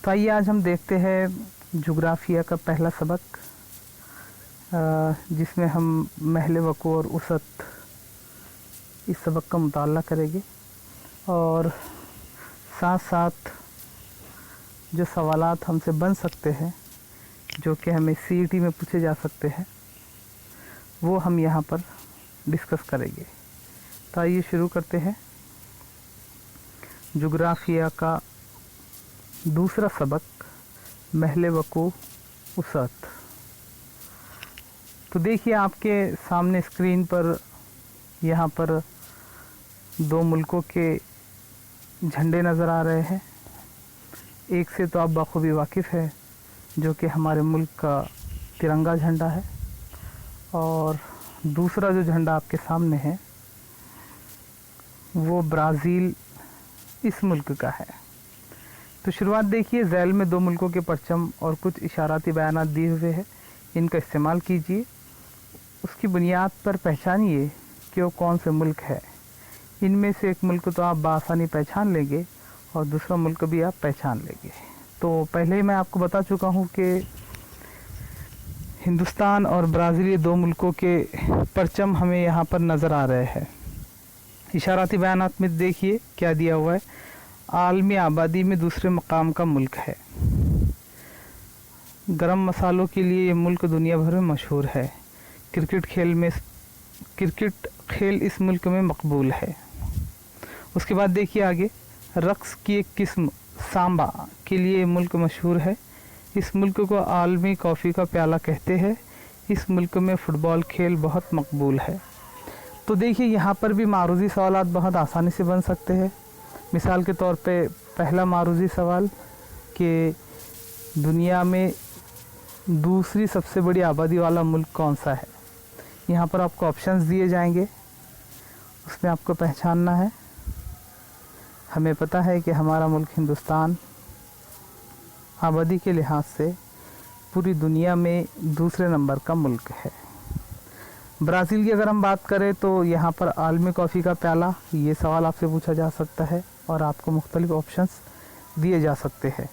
तो आइए आज हम देखते हैं जोग्राफिया का पहला सबक, जिसमें हम महल वक़ू और उसत इस सबक का मुताला करेंगे और साथ साथ जो सवालात हमसे बन सकते हैं जो कि हमें सीईटी में पूछे जा सकते हैं वो हम यहाँ पर डिस्कस करेंगे। तो आइए शुरू करते हैं जोग्राफिया का दूसरा सबक, महल वक़ू उसत। तो देखिए आपके सामने स्क्रीन पर यहाँ पर दो मुल्कों के झंडे नज़र आ रहे हैं। एक से तो आप बखूबी वाकिफ़ है जो कि हमारे मुल्क का तिरंगा झंडा है, और दूसरा जो झंडा आपके सामने है वो ब्राज़ील इस मुल्क का है। तो शुरुआत देखिए, ज़ैल में दो मुल्कों के परचम और कुछ इशाराती बयानात दिए हुए हैं, इनका इस्तेमाल कीजिए। उसकी बुनियाद पर पहचानिए कि वो कौन से मुल्क है। इनमें से एक मुल्क तो आप बआसानी पहचान लेंगे और दूसरा मुल्क भी आप पहचान लेंगे। तो पहले ही मैं आपको बता चुका हूँ कि हिंदुस्तान और ब्राज़ील ये दो मुल्कों के परचम हमें यहाँ पर नज़र आ रहे हैं। इशाराती बयानात में देखिए क्या दिया हुआ है, आलमी आबादी में दूसरे मकाम का मुल्क है। गरम मसालों के लिए ये मुल्क दुनिया भर में मशहूर है। क्रिकेट खेल इस मुल्क में मकबूल है। उसके बाद देखिए आगे, रक्स की एक किस्म सांबा के लिए ये मुल्क मशहूर है। इस मुल्क को आलमी कॉफ़ी का प्याला कहते हैं। इस मुल्क में फ़ुटबॉल खेल बहुत मकबूल है। तो देखिए यहाँ पर भी मारूज़ी सवालात बहुत आसानी से बन सकते हैं। मिसाल के तौर पे पहला मारूज़ी सवाल कि दुनिया में दूसरी सबसे बड़ी आबादी वाला मुल्क कौन सा है। यहाँ पर आपको ऑप्शंस दिए जाएंगे, उसमें आपको पहचानना है। हमें पता है कि हमारा मुल्क हिंदुस्तान आबादी के लिहाज से पूरी दुनिया में दूसरे नंबर का मुल्क है। ब्राज़ील की अगर हम बात करें तो यहाँ पर आलमी कॉफ़ी का प्याला, ये सवाल आपसे पूछा जा सकता है और आपको मुख्तलिफ ऑप्शंस दिए जा सकते हैं।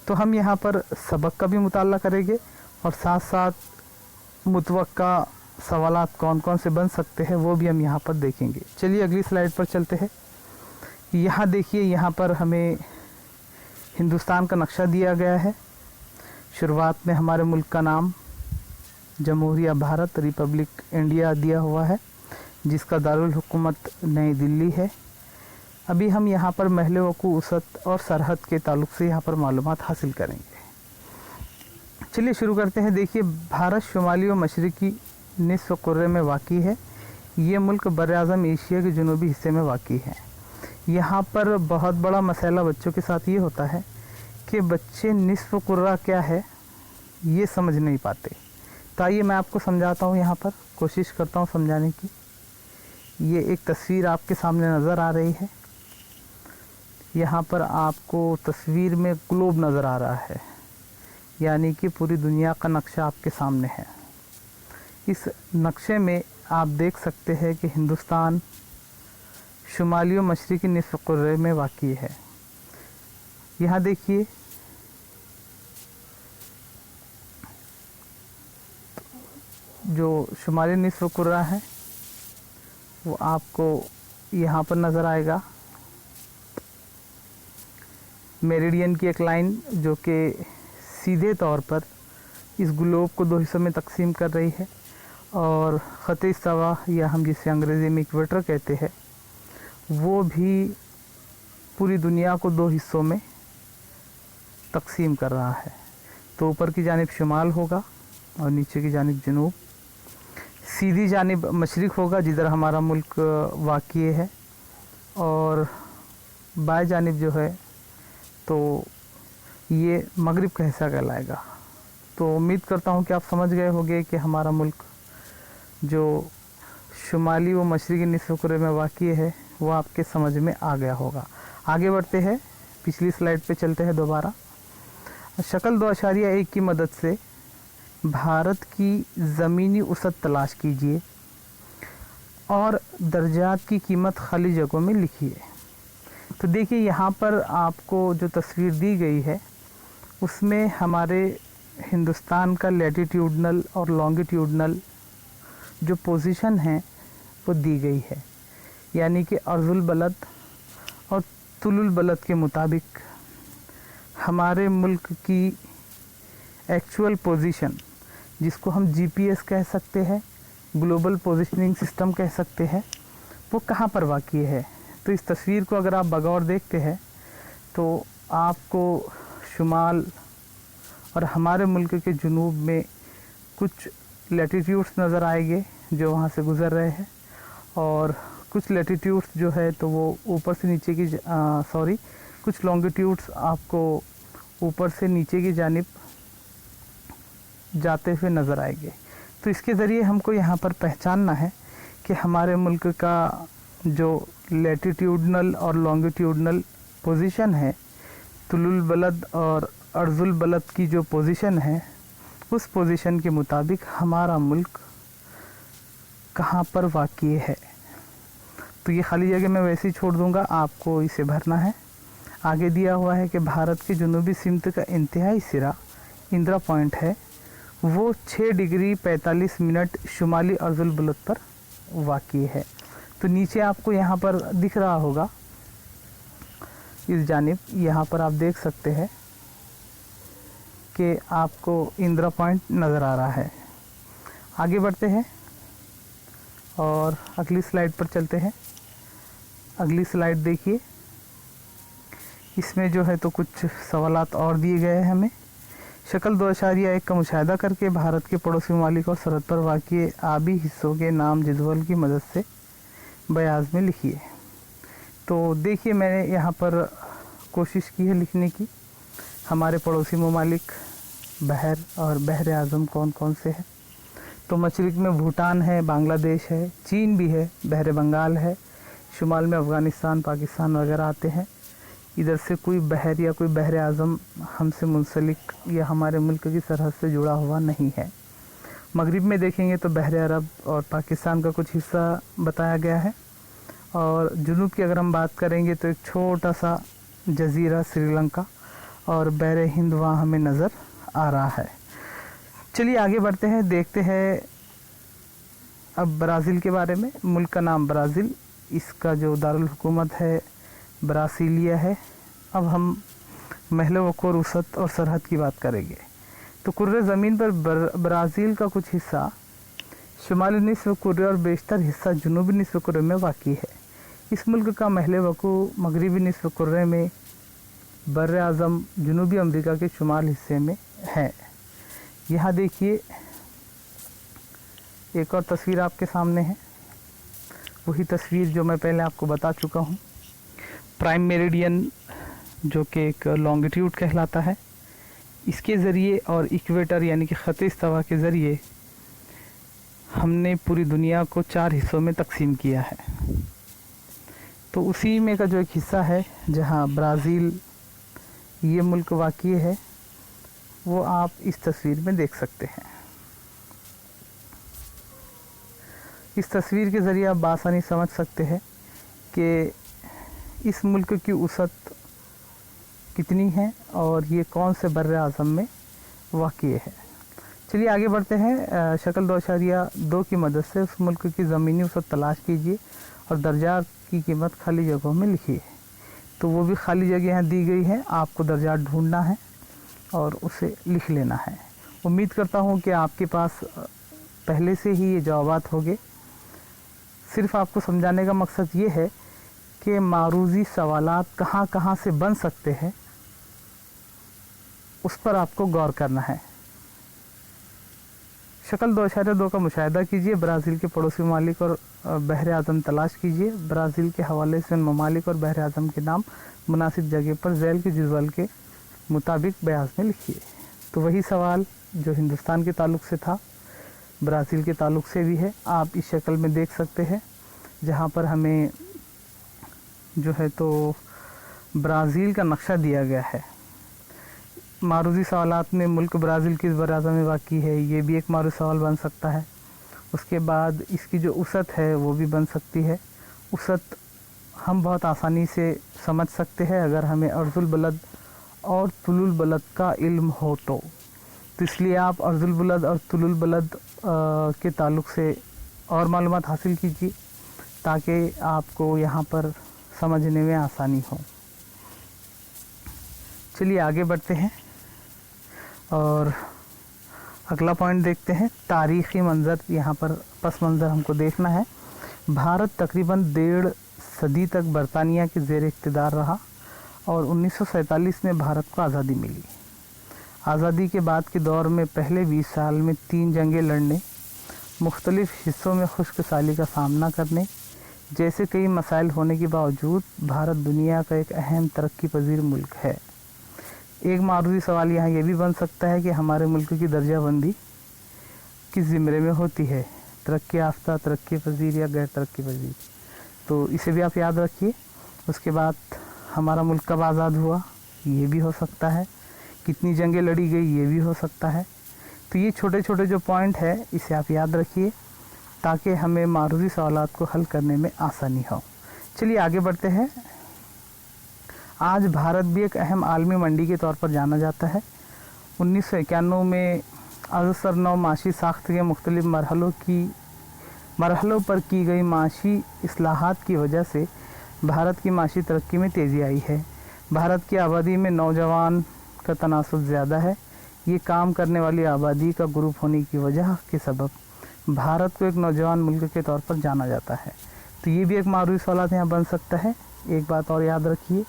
तो हम यहाँ पर सबक का भी मुताला करेंगे और साथ साथ मुतवक्का सवालात कौन कौन से बन सकते हैं वो भी हम यहाँ पर देखेंगे। चलिए अगली स्लाइड पर चलते हैं। यहाँ देखिए, यहाँ पर हमें हिंदुस्तान का नक्शा दिया गया है। शुरुआत में हमारे मुल्क का नाम जमहूरिया भारत रिपब्लिक इंडिया दिया हुआ है, जिसका दारुल हुकूमत नई दिल्ली है। अभी हम यहाँ पर महल वक़ू उसत और सरहद के ताल्लुक़ से यहाँ पर मालूमात हासिल करेंगे। चलिए शुरू करते हैं। देखिए, भारत शुमाली व मशरक़ी निस्फ़ कुर्रे में वाक़ई है। ये मुल्क बर-ए-आज़म एशिया के जनूबी हिस्से में वाक़ई है। यहाँ पर बहुत बड़ा मसला बच्चों के साथ ये होता है कि बच्चे निस्फ़ कुर्रा क्या है ये समझ नहीं पाते। तो आइए मैं आपको समझाता हूँ, यहाँ पर कोशिश करता हूँ समझाने की। ये एक तस्वीर आपके सामने नज़र आ रही है। यहाँ पर आपको तस्वीर में ग्लोब नज़र आ रहा है, यानी कि पूरी दुनिया का नक्शा आपके सामने है। इस नक्शे में आप देख सकते हैं कि हिंदुस्तान शुमाली व मशरक़ी निस्फ़ कुर्रे में वाक़ई है। यहाँ देखिए, जो शुमाली निस्फ़ कुर्रा है वो आपको यहाँ पर नज़र आएगा। मेरिडियन की एक लाइन जो कि सीधे तौर पर इस ग्लोब को दो हिस्सों में तकसीम कर रही है, और ख़त इस्तवा या हम जिसे अंग्रेज़ी में इक्वेटर कहते हैं वो भी पूरी दुनिया को दो हिस्सों में तकसीम कर रहा है। तो ऊपर की जानिब शुमाल होगा और नीचे की जानिब जनूब। सीधी जानिब मशरिक़ होगा जिधर हमारा मुल्क वाक़ई है, और बाएं जानिब जो है तो ये मगरिब का हिस्सा कहलाएगा। तो उम्मीद करता हूँ कि आप समझ गए होंगे कि हमारा मुल्क जो शुमाली व मशरक़ी निस्फ़ कुर्रे में वाक़ई है वो आपके समझ में आ गया होगा। आगे बढ़ते हैं, पिछली स्लाइड पे चलते हैं दोबारा। शक्ल 2.1 की मदद से भारत की ज़मीनी उसत तलाश कीजिए और दर्जात की कीमत खाली जगहों में लिखिए। तो देखिए यहाँ पर आपको जो तस्वीर दी गई है उसमें हमारे हिंदुस्तान का लैटिट्यूडनल और लॉन्गिट्यूडनल जो पोजीशन है वो दी गई है, यानी कि अर्जुल बलद और तुलुल बलद के मुताबिक हमारे मुल्क की एक्चुअल पोजीशन, जिसको हम जीपीएस कह सकते हैं, ग्लोबल पोजीशनिंग सिस्टम कह सकते हैं, वो कहाँ पर वाक़ई है। तो इस तस्वीर को अगर आप बगौर देखते हैं तो आपको शुमाल और हमारे मुल्क के जुनूब में कुछ लैटिट्यूड्स नज़र आएंगे जो वहाँ से गुज़र रहे हैं, और कुछ लैटिट्यूड्स जो है तो वो ऊपर से नीचे की कुछ लॉन्गिट्यूड्स आपको ऊपर से नीचे की जानिब जाते हुए नज़र आएंगे। तो इसके ज़रिए हमको यहाँ पर पहचानना है कि हमारे मुल्क का जो लैटिट्यूडनल और लॉन्गिट्यूडनल पोजीशन है, तुलुल बलद और अर्जुल बलद की जो पोजीशन है, उस पोजीशन के मुताबिक हमारा मुल्क कहाँ पर वाक़ई है। तो ये खाली जगह मैं वैसे ही छोड़ दूँगा, आपको इसे भरना है। आगे दिया हुआ है कि भारत के जनूबी सिमत का इंतहाई सिरा इंदिरा पॉइंट है, वो 6 डिग्री 45 मिनट शुमाली अर्जुल बलद पर वाक़ई है। तो नीचे आपको यहाँ पर दिख रहा होगा, इस जानिब यहाँ पर आप देख सकते हैं कि आपको इंदिरा पॉइंट नज़र आ रहा है। आगे बढ़ते हैं और अगली स्लाइड पर चलते हैं। अगली स्लाइड देखिए, इसमें जो है तो कुछ सवालात और दिए गए हैं हमें। शक्ल 2.1 का मुशाहिदा करके भारत के पड़ोसी ममालिक और सरहद पर वाक़ई आबी हिस्सों के नाम जदवल की मदद से बयाज में लिखिए। तो देखिए, मैंने यहाँ पर कोशिश की है लिखने की, हमारे पड़ोसी ममालिक बहर और बहर आज़म कौन कौन से हैं। तो मशरिक़ में भूटान है, बांग्लादेश है, चीन भी है, बहर बंगाल है, शुमाल में अफ़गानिस्तान, पाकिस्तान वगैरह आते हैं। इधर से कोई बहर या कोई बहर आज़म हमसे मुंसलिक या हमारे मुल्क की सरहद से जुड़ा हुआ नहीं है। मगरिब में देखेंगे तो बहर अरब और पाकिस्तान का कुछ हिस्सा बताया गया है, और जुनूब की अगर हम बात करेंगे तो एक छोटा सा जजीरा श्रीलंका और बहर हिंद वहाँ हमें नज़र आ रहा है। चलिए आगे बढ़ते हैं, देखते हैं अब ब्राज़ील के बारे में। मुल्क का नाम ब्राज़ील, इसका जो दारुल हुकूमत है ब्रासीलिया है। अब हम महल वक़ूर वसत और सरहद की बात करेंगे। तो कुर्रे ज़मीन पर ब्राज़ील का कुछ हिस्सा शुमाली निस्फ़ कुर्रे और बेशतर हिस्सा जनूबी निस्फ़ कुर्रे में वाक़ई है। इस मुल्क का महल वक़ूअ मगरिबी निस्फ़ कुर्रे में बर्र आज़म जनूबी अमेरिका के शुमाल हिस्से में है। यहाँ देखिए, एक और तस्वीर आपके सामने है, वही तस्वीर जो मैं पहले आपको बता चुका हूँ। प्राइम मेरिडियन जो कि एक लॉन्गिट्यूड कहलाता है, इसके ज़रिए और इक्वेटर यानी कि ख़त इस्तवा के ज़रिए हमने पूरी दुनिया को 4 हिस्सों में तकसीम किया है। तो उसी में का जो एक हिस्सा है जहाँ ब्राज़ील ये मुल्क वाक़ई है, वो आप इस तस्वीर में देख सकते हैं। इस तस्वीर के ज़रिए आप बासानी समझ सकते हैं कि इस मुल्क की वसअत कितनी है और ये कौन से बर्र आज़म में वाक़ई है। चलिए आगे बढ़ते हैं। शक्ल 2.2 की मदद से उस मुल्क की ज़मीनी वसअत तलाश कीजिए और दर्जात की कीमत खाली जगहों में लिखिए। तो वो भी खाली जगह यहाँ दी गई है, आपको दर्जात ढूंढना है और उसे लिख लेना है। उम्मीद करता हूँ कि आपके पास पहले से ही ये जवाबात होंगे। सिर्फ़ आपको समझाने का मकसद ये है कि मारूज़ी सवालात कहाँ कहाँ से बन सकते हैं, उस पर आपको गौर करना है। शक्ल 2.2 का मुशाहिदा कीजिए, ब्राज़ील के पड़ोसी ममालिक और बहर आज़म तलाश कीजिए। ब्राज़ील के हवाले से उन ममालिक और बहर आज़म के नाम मुनासिब जगह पर झैल के जदवल के मुताबिक बयान में लिखिए। तो वही सवाल जो हिंदुस्तान के ताल्लुक़ से था, ब्राज़ील के ताल्लुक़ से भी है। आप इस शक्ल में देख सकते हैं, जहाँ पर हमें जो है तो ब्राज़ील का नक्शा दिया गया है। मारूज़ी सवालात में मुल्क ब्राज़ील किस बर्र आज़म में वाक़ई है, ये भी एक मारूज़ी सवाल बन सकता है। उसके बाद इसकी जो वसअत है वो भी बन सकती है। वसअत हम बहुत आसानी से समझ सकते हैं अगर हमें अर्जुल बलद और तुलुल बलद का इल्म हो तो इसलिए आप अर्जुल बलद और तुलुल बलद के ताल्लुक़ से और मालूमात हासिल कीजिए ताकि आपको यहाँ पर समझने में आसानी हो। चलिए आगे बढ़ते हैं और अगला पॉइंट देखते हैं। तारीख़ी मंज़र, यहाँ पर पस मंज़र हमको देखना है। भारत तकरीबन 1.5 सदी तक बरतानिया के ज़ेर इक़्तिदार रहा और 1947 में भारत को आज़ादी मिली। आज़ादी के बाद के दौर में पहले 20 साल में 3 जंगें लड़ने, मुख्तलिफ़ हिस्सों में खुश्क साली का सामना करने जैसे कई मसाइल होने के बावजूद भारत दुनिया का एक अहम तरक्की पजीर मुल्क है। एक मारूदी सवाल यहाँ ये भी बन सकता है कि हमारे मुल्क की दर्जाबंदी किस ज़िमरे में होती है, तरक्की याफ्ता, तरक्की पजीर या गैर तरक्की पजीर। तो इसे भी आप याद रखिए। उसके बाद हमारा मुल्क कब आज़ाद हुआ ये भी हो सकता है, कितनी जंगें लड़ी गई ये भी हो सकता है। तो ये छोटे छोटे जो पॉइंट है इसे आप याद रखिए ताकि हमें मारूदी सवालात को हल करने में आसानी हो। चलिए आगे बढ़ते हैं। आज भारत भी एक अहम आलमी मंडी के तौर पर जाना जाता है। 1991 में अज़सर नौ माशी साख्त के मुख्तलिफ़ मरहलों पर की गई माशी इस्लाहात की वजह से भारत की माशी तरक्की में तेज़ी आई है। भारत की आबादी में नौजवान का तनासुब ज़्यादा है। ये काम करने वाली आबादी का ग्रुप होने की वजह के सबब भारत को एक नौजवान मुल्क के तौर पर जाना जाता है। तो ये भी एक मारूदी सवाल यहाँ बन सकता है। एक बात और याद रखिए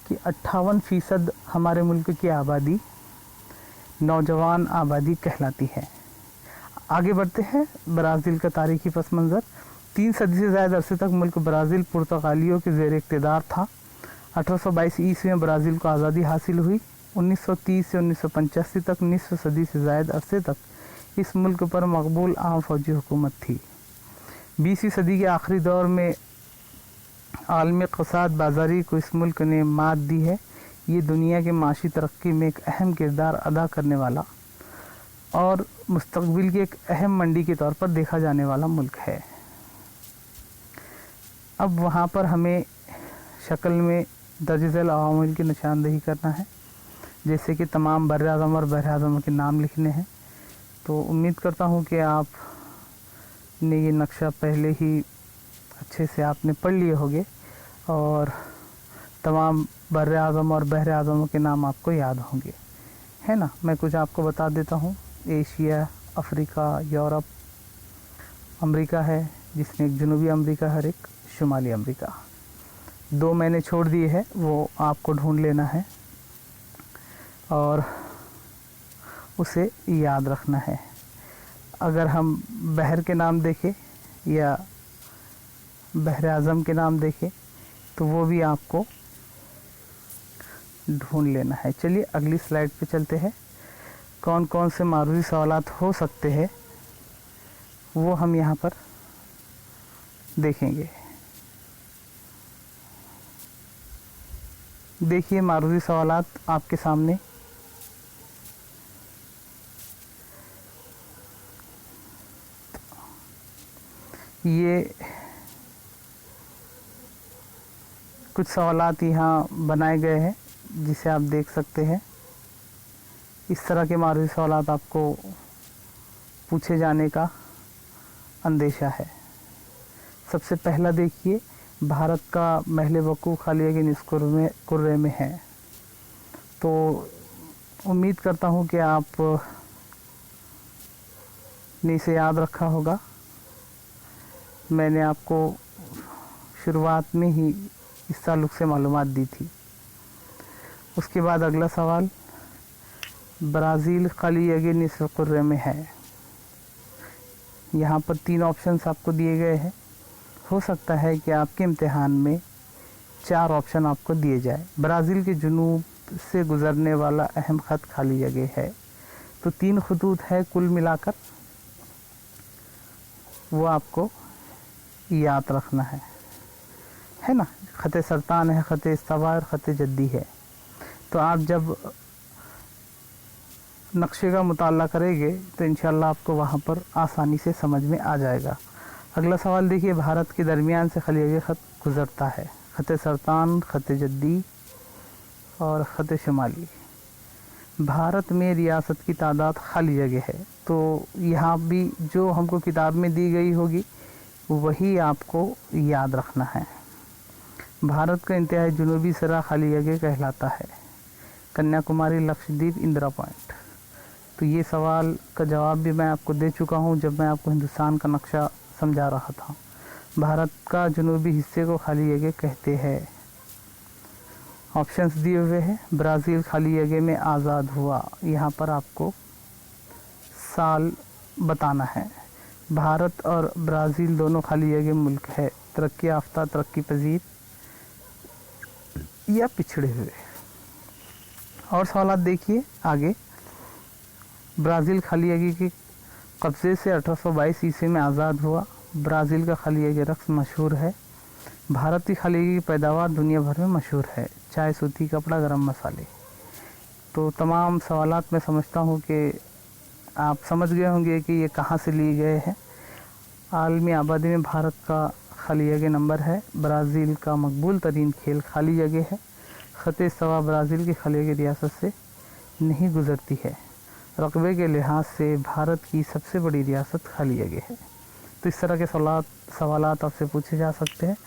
कि 58% हमारे मुल्क की आबादी नौजवान आबादी कहलाती है। आगे बढ़ते हैं। ब्राज़ील का तारीख़ी पस मंज़र। 3 सदी से ज़्यादा अरसे तक मुल्क ब्राज़ील पुर्तगालियों के ज़ेर इक़्तिदार था। 1822 ईस्वी में ब्राज़ील को आज़ादी हासिल हुई। 1930 से 1985 तक निस्फ़ सदी से ज़्यादा अरसे तक इस मुल्क पर मकबूल आम फ़ौजी हुकूमत थी। 20वीं सदी के आखिरी दौर में आलमी इक़्तिसाद बाज़ारी को इस मुल्क ने मात दी है। ये दुनिया के माशी तरक्की में एक अहम किरदार अदा करने वाला और मुस्तक़बिल की एक अहम मंडी के तौर पर देखा जाने वाला मुल्क है। अब वहाँ पर हमें शक्ल में दर्ज झैल अवामिल की निशानदेही करना है, जैसे कि तमाम बर्र-ए-आज़म और बहर-ए-आज़म के नाम लिखने हैं। तो उम्मीद करता हूँ कि आपने ये नक्शा पहले ही अच्छे से आपने पढ़ लिए होंगे और तमाम बर्र-ए-आज़म और बहर-ए-आज़म के नाम आपको याद होंगे, है ना। मैं कुछ आपको बता देता हूँ। एशिया, अफ्रीका, यूरोप, अमेरिका है जिसमें एक जनूबी अमेरिका है और एक शुमाली अमेरिका। 2 मैंने छोड़ दिए हैं, वो आपको ढूंढ लेना है और उसे याद रखना है। अगर हम बहर के नाम देखें या बहर-ए-आज़म के नाम देखें तो वो भी आपको ढूंढ लेना है। चलिए अगली स्लाइड पे चलते हैं। कौन कौन से मारूदी सवालात हो सकते हैं वो हम यहाँ पर देखेंगे। देखिए मारूदी सवालात आपके सामने। ये कुछ सवालात यहाँ बनाए गए हैं जिसे आप देख सकते हैं। इस तरह के मारूदी सवालात आपको पूछे जाने का अंदेशा है। सबसे पहला देखिए, भारत का महल वक़ूफ़ खालिया के निस कुर्रे में है। तो उम्मीद करता हूँ कि आप ने इसे याद रखा होगा। मैंने आपको शुरुआत में ही इस ताल्लुक़ से मालूमात दी थी। उसके बाद अगला सवाल, ब्राज़ील खालिया के निस कुर्रे में है। यहाँ पर 3 ऑप्शंस आपको दिए गए हैं। हो सकता है कि आपके इम्तिहान में 4 ऑप्शन आपको दिए जाए। ब्राज़ील के जुनूब से गुज़रने वाला अहम ख़त खाली जगह है। तो 3 खतूत है कुल मिलाकर, वो आपको याद रखना है ना। ख़त सरतान है, ख़त इस्तवा और ख़त जद्दी है। तो आप जब नक्शे का मुताला करेंगे तो इंशाअल्लाह आपको वहाँ पर आसानी से समझ में आ जाएगा। अगला सवाल देखिए, भारत के दरमियान से खलिया ख़त गुज़रता है। ख़त सरतान, ख़त जद्दी और ख़त शुमाली। भारत में रियासत की तादाद खाली जगह है, तो यहाँ भी जो हमको किताब में दी गई होगी वही आपको याद रखना है। भारत का इंतहाई जुनूबी सिरा खाली जगह कहलाता है। कन्याकुमारी, लक्षद्वीप, इंदिरा पॉइंट। तो ये सवाल का जवाब भी मैं आपको दे चुका हूँ जब मैं आपको हिंदुस्तान का नक्शा समझा रहा था। भारत का जुनूबी हिस्से को खाली जगह कहते हैं। ऑप्शंस दिए हुए हैं। ब्राज़ील खाली जगह में आज़ाद हुआ, यहाँ पर आपको साल बताना है। भारत और ब्राज़ील दोनों खाली जगह मुल्क है। तरक्की याफ्ता, तरक्की पजीर या पिछड़े हुए। और सवाल देखिए आगे। ब्राज़ील खाली जगह के कब्ज़े से 1822 ईस्वी में आज़ाद हुआ। ब्राज़ील का खाली जगह रक्स मशहूर है। भारत की खाली जगह की पैदावार दुनिया भर में मशहूर है। चाय, सूती कपड़ा, गरम मसाले। तो तमाम सवालात मैं समझता हूँ कि आप समझ गए होंगे कि ये कहाँ से लिए गए हैं। आलमी आबादी में भारत का खाली जगह नंबर है। ब्राज़ील का मकबूल तरीन खेल खाली जगह है। ख़त सवा ब्राज़ील की खाली जगह रियासत से नहीं गुज़रती है। रकबे के लिहाज से भारत की सबसे बड़ी रियासत खाली जगह है। तो इस तरह के सवालात आपसे पूछे जा सकते हैं।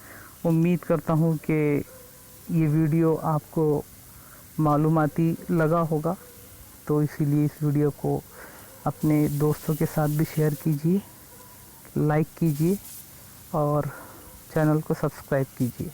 उम्मीद करता हूँ कि ये वीडियो आपको मालूमाती लगा होगा, तो इसीलिए इस वीडियो को अपने दोस्तों के साथ भी शेयर कीजिए, लाइक कीजिए और चैनल को सब्सक्राइब कीजिए।